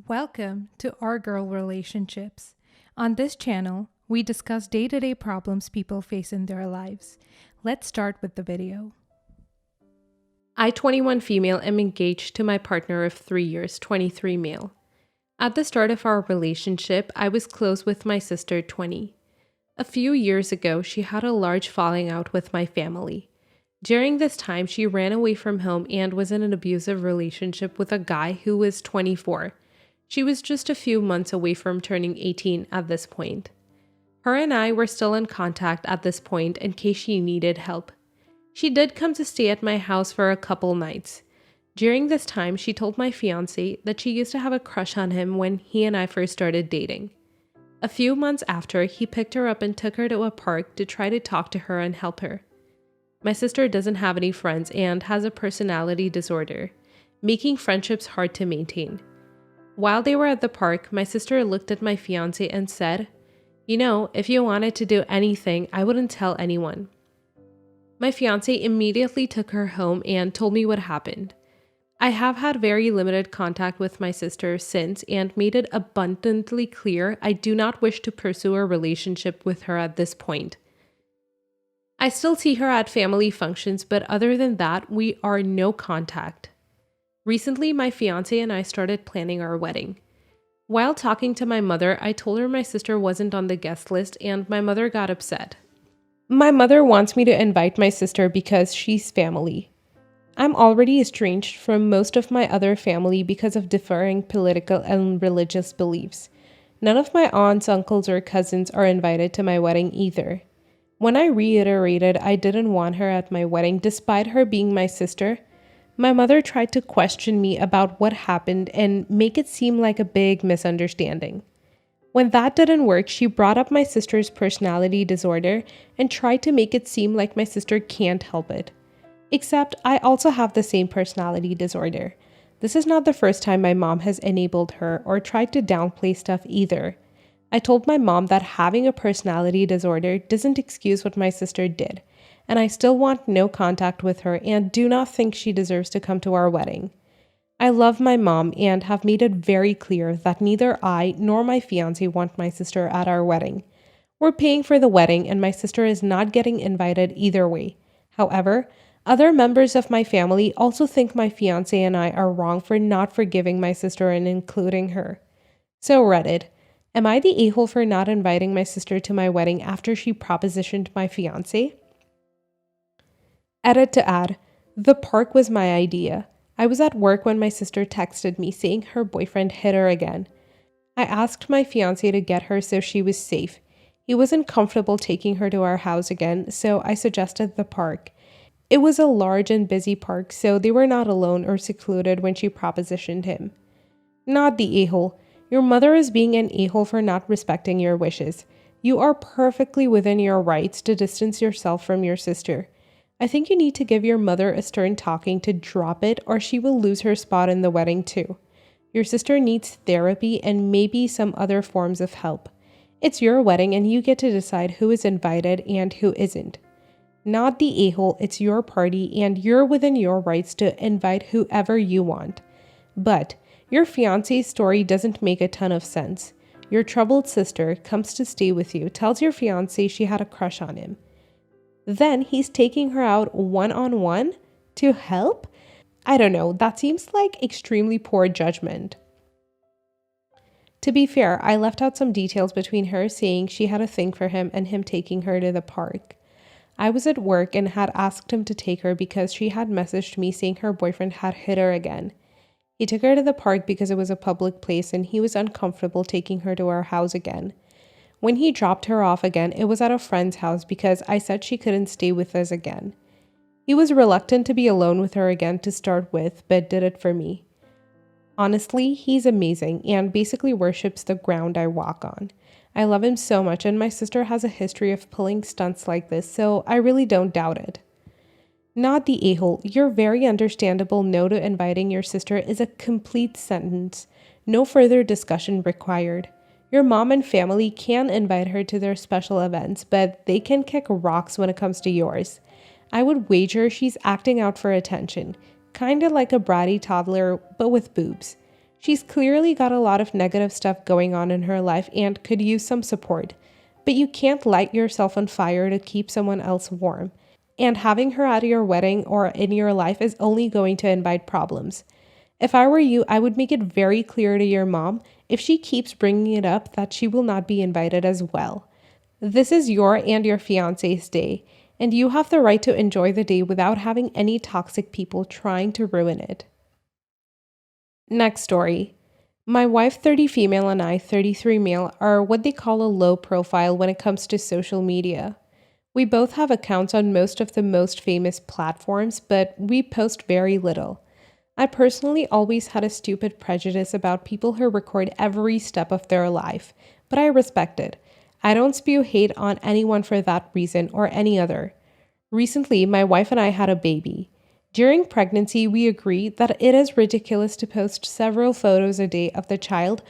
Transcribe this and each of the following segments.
Welcome to Our Girl Relationships. On this channel, we discuss day-to-day problems people face in their lives. Let's start with the video. I, 21 female, am engaged to my partner of 3 years, 23 male. At the start of our relationship, I was close with my sister, 20. A few years ago, she had a large falling out with my family. During this time, she ran away from home and was in an abusive relationship with a guy who was 24. She was just a few months away from turning 18 at this point. Her and I were still in contact at this point in case she needed help. She did come to stay at my house for a couple nights. During this time, she told my fiance that she used to have a crush on him when he and I first started dating. A few months after, he picked her up and took her to a park to try to talk to her and help her. My sister doesn't have any friends and has a personality disorder, making friendships hard to maintain. While they were at the park, my sister looked at my fiance and said, "You know, if you wanted to do anything, I wouldn't tell anyone." My fiance immediately took her home and told me what happened. I have had very limited contact with my sister since and made it abundantly clear I do not wish to pursue a relationship with her at this point. I still see her at family functions, but other than that, we are no contact. Recently, my fiance and I started planning our wedding. While talking to my mother, I told her my sister wasn't on the guest list and my mother got upset. My mother wants me to invite my sister because she's family. I'm already estranged from most of my other family because of differing political and religious beliefs. None of my aunts, uncles, or cousins are invited to my wedding either. When I reiterated I didn't want her at my wedding despite her being my sister, my mother tried to question me about what happened and make it seem like a big misunderstanding. When that didn't work, she brought up my sister's personality disorder and tried to make it seem like my sister can't help it. Except I also have the same personality disorder. This is not the first time my mom has enabled her or tried to downplay stuff either. I told my mom that having a personality disorder doesn't excuse what my sister did, and I still want no contact with her and do not think she deserves to come to our wedding. I love my mom and have made it very clear that neither I nor my fiance want my sister at our wedding. We're paying for the wedding and my sister is not getting invited either way. However, other members of my family also think my fiance and I are wrong for not forgiving my sister and including her. So Reddit, am I the a-hole for not inviting my sister to my wedding after she propositioned my fiance? Edit to add, the park was my idea. I was at work when my sister texted me saying her boyfriend hit her again. I asked my fiance to get her so she was safe. He wasn't comfortable taking her to our house again, so I suggested the park. It was a large and busy park, so they were not alone or secluded when she propositioned him. Not the a-hole. Your mother is being an a-hole for not respecting your wishes. You are perfectly within your rights to distance yourself from your sister. I think you need to give your mother a stern talking to drop it or she will lose her spot in the wedding too. Your sister needs therapy and maybe some other forms of help. It's your wedding and you get to decide who is invited and who isn't. Not the a-hole, it's your party and you're within your rights to invite whoever you want. But your fiance's story doesn't make a ton of sense. Your troubled sister comes to stay with you, tells your fiance she had a crush on him. Then he's taking her out one-on-one to help? I don't know, that seems like extremely poor judgment. To be fair, I left out some details between her saying she had a thing for him and him taking her to the park. I was at work and had asked him to take her because she had messaged me saying her boyfriend had hit her again. He took her to the park because it was a public place and he was uncomfortable taking her to our house again. When he dropped her off again, it was at a friend's house because I said she couldn't stay with us again. He was reluctant to be alone with her again to start with, but did it for me. Honestly, he's amazing and basically worships the ground I walk on. I love him so much and my sister has a history of pulling stunts like this, so I really don't doubt it. Not the a-hole, your very understandable no to inviting your sister is a complete sentence. No further discussion required. Your mom and family can invite her to their special events, but they can kick rocks when it comes to yours. I would wager she's acting out for attention, kinda like a bratty toddler, but with boobs. She's clearly got a lot of negative stuff going on in her life and could use some support. But you can't light yourself on fire to keep someone else warm. And having her at your wedding or in your life is only going to invite problems. If I were you, I would make it very clear to your mom, if she keeps bringing it up, that she will not be invited as well. This is your and your fiance's day, and you have the right to enjoy the day without having any toxic people trying to ruin it. Next story. My wife, 30 female, and I, 33 male, are what they call a low profile when it comes to social media. We both have accounts on most of the most famous platforms, but we post very little. I personally always had a stupid prejudice about people who record every step of their life, but I respect it. I don't spew hate on anyone for that reason or any other. Recently, my wife and I had a baby. During pregnancy, we agreed that it is ridiculous to post several photos a day of the child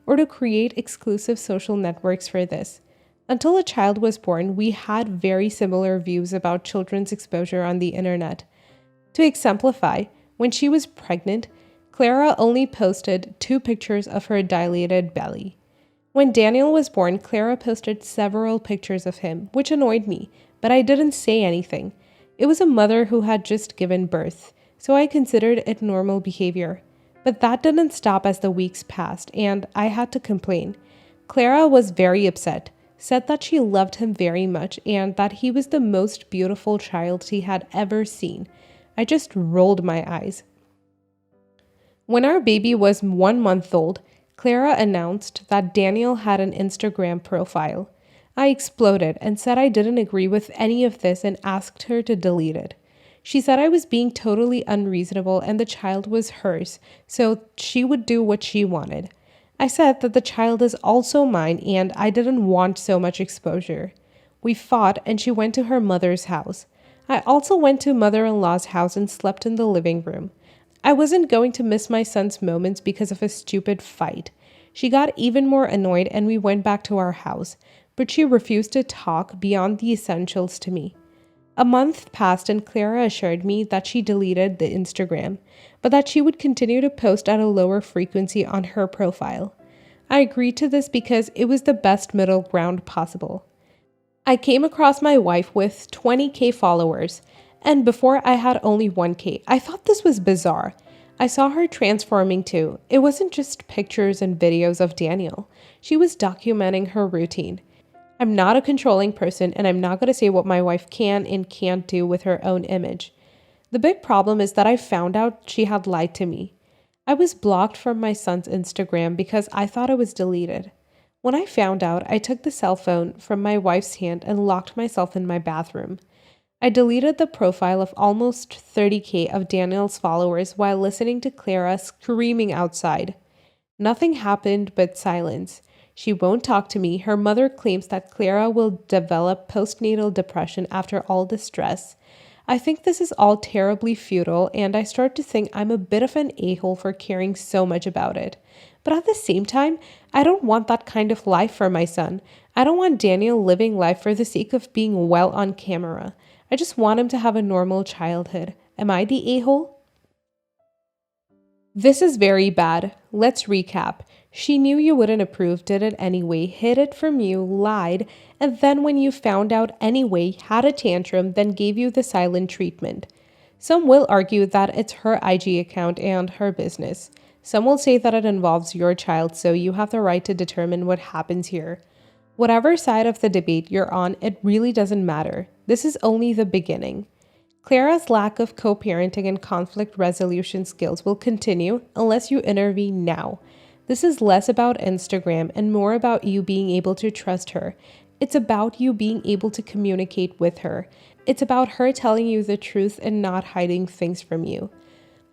or to create exclusive social networks for this. Until a child was born, we had very similar views about children's exposure on the internet. To exemplify, when she was pregnant, Clara only posted 2 pictures of her dilated belly. When Daniel was born, Clara posted several pictures of him, which annoyed me, but I didn't say anything. It was a mother who had just given birth, so I considered it normal behavior. But that didn't stop as the weeks passed, and I had to complain. Clara was very upset, said that she loved him very much and that he was the most beautiful child she had ever seen. I just rolled my eyes. When our baby was 1 month old, Clara announced that Daniel had an Instagram profile. I exploded and said I didn't agree with any of this and asked her to delete it. She said I was being totally unreasonable and the child was hers, so she would do what she wanted. I said that the child is also mine and I didn't want so much exposure. We fought and she went to her mother's house. I also went to mother-in-law's house and slept in the living room. I wasn't going to miss my son's moments because of a stupid fight. She got even more annoyed and we went back to our house, but she refused to talk beyond the essentials to me. A month passed and Clara assured me that she deleted the Instagram, but that she would continue to post at a lower frequency on her profile. I agreed to this because it was the best middle ground possible. I came across my wife with 20K followers, and before I had only 1K. I thought this was bizarre. I saw her transforming too. It wasn't just pictures and videos of Daniel. She was documenting her routine. I'm not a controlling person, and I'm not going to say what my wife can and can't do with her own image. The big problem is that I found out she had lied to me. I was blocked from my son's Instagram because I thought it was deleted. When I found out, I took the cell phone from my wife's hand and locked myself in my bathroom. I deleted the profile of almost 30K of Daniel's followers while listening to Clara screaming outside. Nothing happened but silence. She won't talk to me. Her mother claims that Clara will develop postnatal depression after all the stress. I think this is all terribly futile, and I start to think I'm a bit of an a-hole for caring so much about it. But at the same time, I don't want that kind of life for my son. I don't want Daniel living life for the sake of being well on camera. I just want him to have a normal childhood. Am I the a-hole? This is very bad. Let's recap. She knew you wouldn't approve, did it anyway, hid it from you, lied, and then when you found out anyway, had a tantrum, then gave you the silent treatment. Some will argue that it's her IG account and her business. Some will say that it involves your child, so you have the right to determine what happens here. Whatever side of the debate you're on, it really doesn't matter. This is only the beginning. Clara's lack of co-parenting and conflict resolution skills will continue unless you intervene now. This is less about Instagram and more about you being able to trust her. It's about you being able to communicate with her. It's about her telling you the truth and not hiding things from you.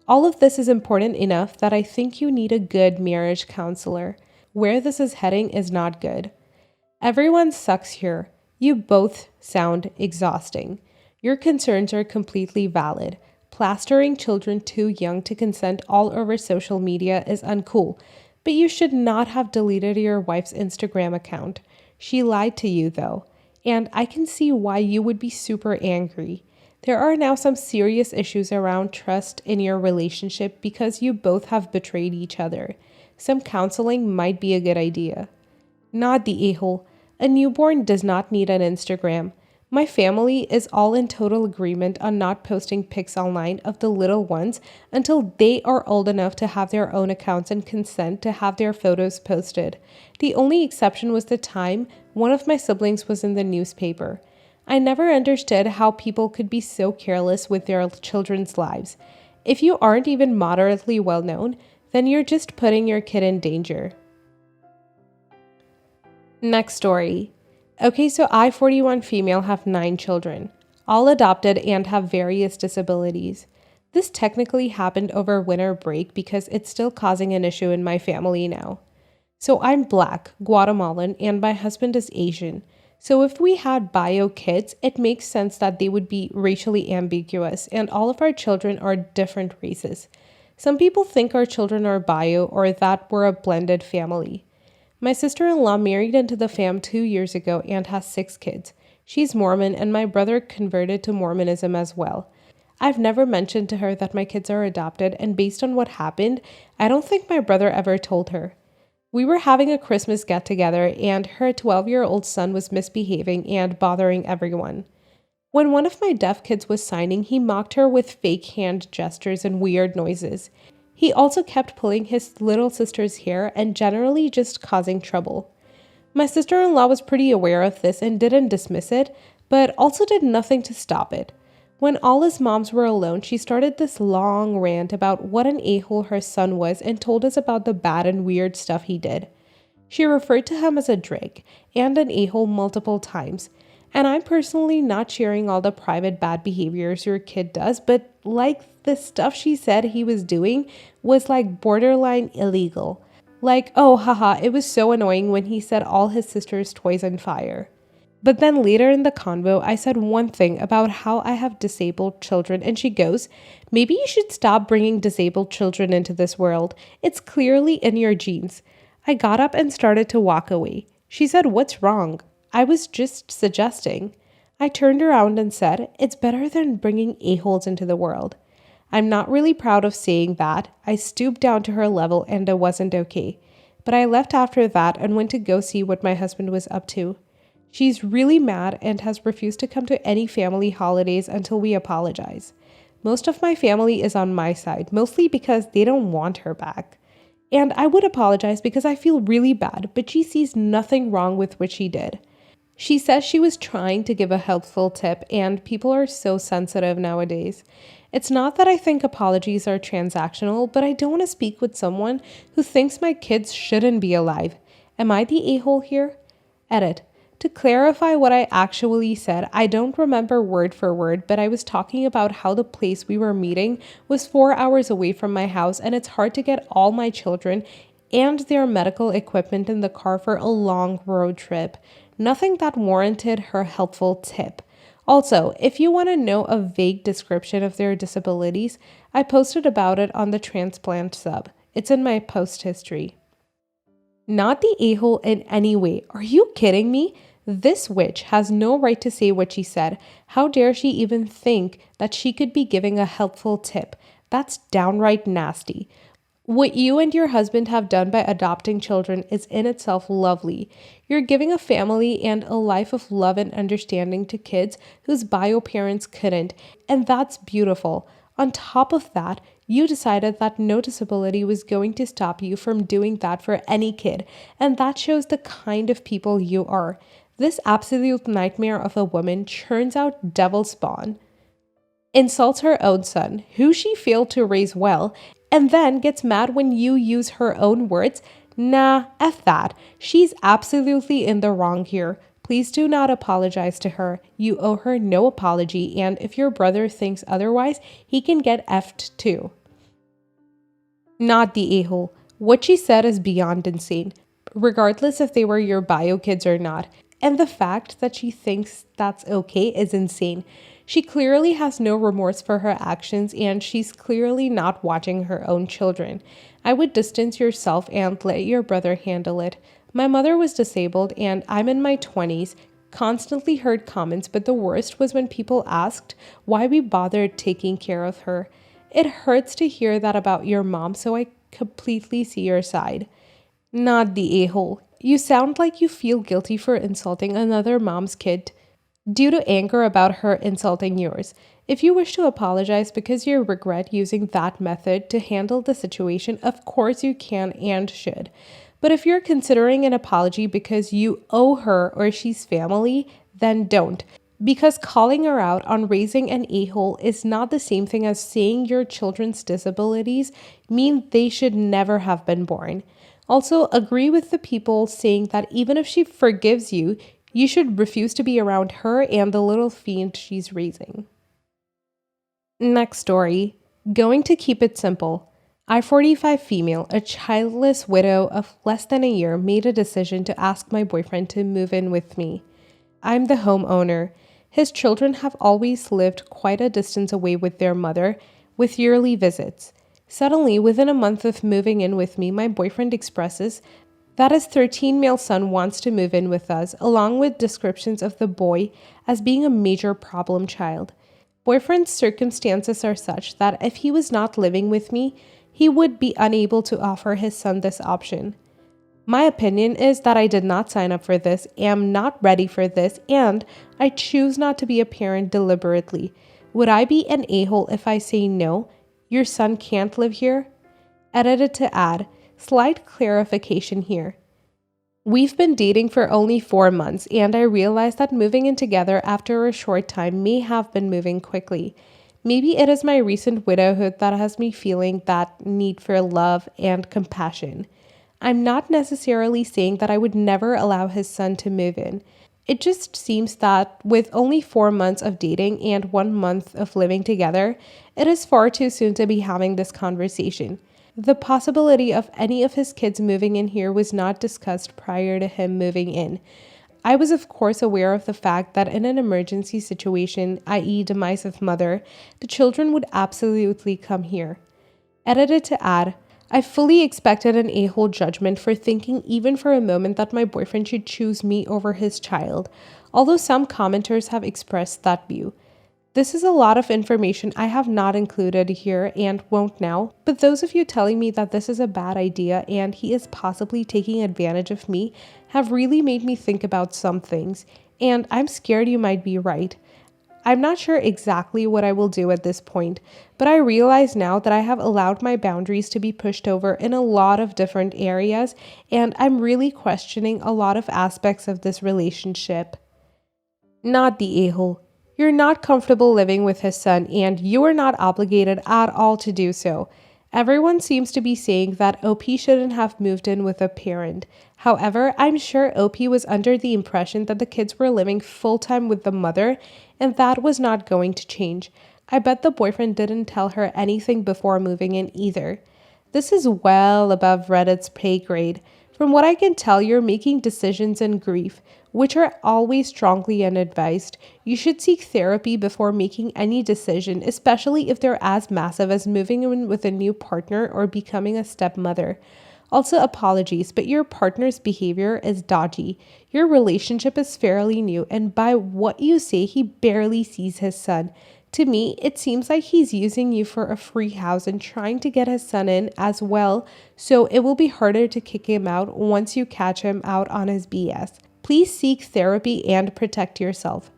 All of this is important enough that I think you need a good marriage counselor. Where this is heading is not good. Everyone sucks here. You both sound exhausting. Your concerns are completely valid. Plastering children too young to consent all over social media is uncool, but you should not have deleted your wife's Instagram account. She lied to you though, and I can see why you would be super angry. There are now some serious issues around trust in your relationship because you both have betrayed each other. some counseling might be a good idea. Not the a-hole. A newborn does not need an Instagram. My family is all in total agreement on not posting pics online of the little ones until they are old enough to have their own accounts and consent to have their photos posted. The only exception was the time one of my siblings was in the newspaper. I never understood how people could be so careless with their children's lives. If you aren't even moderately well known, then you're just putting your kid in danger. Next story. Okay, so I, 41 female, have 9 children, all adopted and have various disabilities. This technically happened over winter break because it's still causing an issue in my family now. So I'm Black, Guatemalan, and my husband is Asian. So if we had bio kids, it makes sense that they would be racially ambiguous, and all of our children are different races. Some people think our children are bio or that we're a blended family. My sister-in-law married into the fam 2 years ago and has 6 kids. She's Mormon, and my brother converted to Mormonism as well. I've never mentioned to her that my kids are adopted, and based on what happened, I don't think my brother ever told her. We were having a Christmas get-together, and her 12-year-old son was misbehaving and bothering everyone. When one of my deaf kids was signing, he mocked her with fake hand gestures and weird noises. He also kept pulling his little sister's hair and generally just causing trouble. My sister-in-law was pretty aware of this and didn't dismiss it, but also did nothing to stop it. When all his moms were alone, she started this long rant about what an a-hole her son was and told us about the bad and weird stuff he did. She referred to him as a drake and an a-hole multiple times. And I'm personally not sharing all the private bad behaviors your kid does, but like the stuff she said he was doing was like borderline illegal. Like, oh haha, it was so annoying when he set all his sister's toys on fire. But then later in the convo, I said one thing about how I have disabled children, and she goes, maybe you should stop bringing disabled children into this world. It's clearly in your genes. I got up and started to walk away. She said, what's wrong? I was just suggesting. I turned around and said, it's better than bringing a-holes into the world. I'm not really proud of saying that. I stooped down to her level and it wasn't okay. But I left after that and went to go see what my husband was up to. She's really mad and has refused to come to any family holidays until we apologize. Most of my family is on my side, mostly because they don't want her back. And I would apologize because I feel really bad, but she sees nothing wrong with what she did. She says she was trying to give a helpful tip, and people are so sensitive nowadays. It's not that I think apologies are transactional, but I don't want to speak with someone who thinks my kids shouldn't be alive. Am I the a-hole here? Edit. To clarify what I actually said, I don't remember word for word, but I was talking about how the place we were meeting was 4 hours away from my house, and it's hard to get all my children and their medical equipment in the car for a long road trip. Nothing that warranted her helpful tip. Also, if you want to know a vague description of their disabilities, I posted about it on the transplant sub. It's in my post history. Not the a-hole in any way. Are you kidding me? This witch has no right to say what she said. How dare she even think that she could be giving a helpful tip? That's downright nasty. What you and your husband have done by adopting children is in itself lovely. You're giving a family and a life of love and understanding to kids whose bio parents couldn't, and that's beautiful. On top of that, you decided that no disability was going to stop you from doing that for any kid, and that shows the kind of people you are. This absolute nightmare of a woman churns out devil spawn, insults her own son, who she failed to raise well, and then gets mad when you use her own words. Nah, F that. She's absolutely in the wrong here. Please do not apologize to her. You owe her no apology, and if your brother thinks otherwise, he can get F'd too. Not the a-hole. What she said is beyond insane, regardless if they were your bio kids or not. And the fact that she thinks that's okay is insane. She clearly has no remorse for her actions, and she's clearly not watching her own children. I would distance yourself and let your brother handle it. My mother was disabled, and I'm in my 20s, constantly heard comments, but the worst was when people asked why we bothered taking care of her. It hurts to hear that about your mom, so I completely see your side. Not the a-hole. You sound like you feel guilty for insulting another mom's kid due to anger about her insulting yours. If you wish to apologize because you regret using that method to handle the situation, of course you can and should. But if you're considering an apology because you owe her or she's family, then don't. Because calling her out on raising an a-hole is not the same thing as saying your children's disabilities mean they should never have been born. Also, agree with the people saying that even if she forgives you, you should refuse to be around her and the little fiend she's raising. Next story. Going to keep it simple. I-45 female, a childless widow of less than a year, made a decision to ask my boyfriend to move in with me. I'm the homeowner. His children have always lived quite a distance away with their mother, with yearly visits. Suddenly, within a month of moving in with me, my boyfriend expresses that his 13-male son wants to move in with us, along with descriptions of the boy as being a major problem child. Boyfriend's circumstances are such that if he was not living with me, he would be unable to offer his son this option. My opinion is that I did not sign up for this, am not ready for this, and I choose not to be a parent deliberately. Would I be an a-hole if I say no, your son can't live here? Edited to add, slight clarification here. We've been dating for only 4 months, and I realized that moving in together after a short time may have been moving quickly. Maybe it is my recent widowhood that has me feeling that need for love and compassion. I'm not necessarily saying that I would never allow his son to move in. It just seems that with only 4 months of dating and 1 month of living together, it is far too soon to be having this conversation. The possibility of any of his kids moving in here was not discussed prior to him moving in. I was of course aware of the fact that in an emergency situation, i.e. demise of mother, the children would absolutely come here. Edited to add, I fully expected an a-hole judgment for thinking even for a moment that my boyfriend should choose me over his child, although some commenters have expressed that view. This is a lot of information I have not included here and won't now, but those of you telling me that this is a bad idea and he is possibly taking advantage of me have really made me think about some things, and I'm scared you might be right. I'm not sure exactly what I will do at this point, but I realize now that I have allowed my boundaries to be pushed over in a lot of different areas, and I'm really questioning a lot of aspects of this relationship. Not the a-hole. You're not comfortable living with his son, and you are not obligated at all to do so. Everyone seems to be saying that OP shouldn't have moved in with a parent. However, I'm sure OP was under the impression that the kids were living full-time with the mother, and that was not going to change. I bet the boyfriend didn't tell her anything before moving in either. This is well above Reddit's pay grade. From what I can tell, you're making decisions in grief, which are always strongly unadvised. You should seek therapy before making any decision, especially if they're as massive as moving in with a new partner or becoming a stepmother. Also, apologies, but your partner's behavior is dodgy. Your relationship is fairly new, and by what you say, he barely sees his son. To me, it seems like he's using you for a free house and trying to get his son in as well, so it will be harder to kick him out once you catch him out on his BS. Please seek therapy and protect yourself.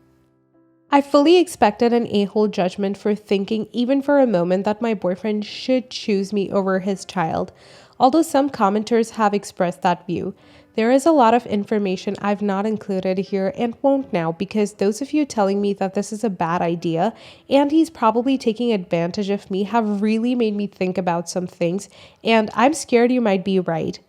I fully expected an a-hole judgment for thinking even for a moment that my boyfriend should choose me over his child, although some commenters have expressed that view. There is a lot of information I've not included here and won't now because those of you telling me that this is a bad idea and he's probably taking advantage of me have really made me think about some things, and I'm scared you might be right.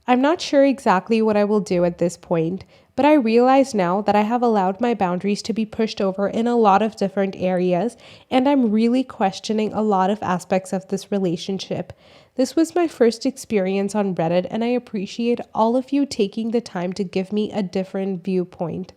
I'm not sure exactly what I will do at this point, but I realize now that I have allowed my boundaries to be pushed over in a lot of different areas, and I'm really questioning a lot of aspects of this relationship. This was my first experience on Reddit, and I appreciate all of you taking the time to give me a different viewpoint.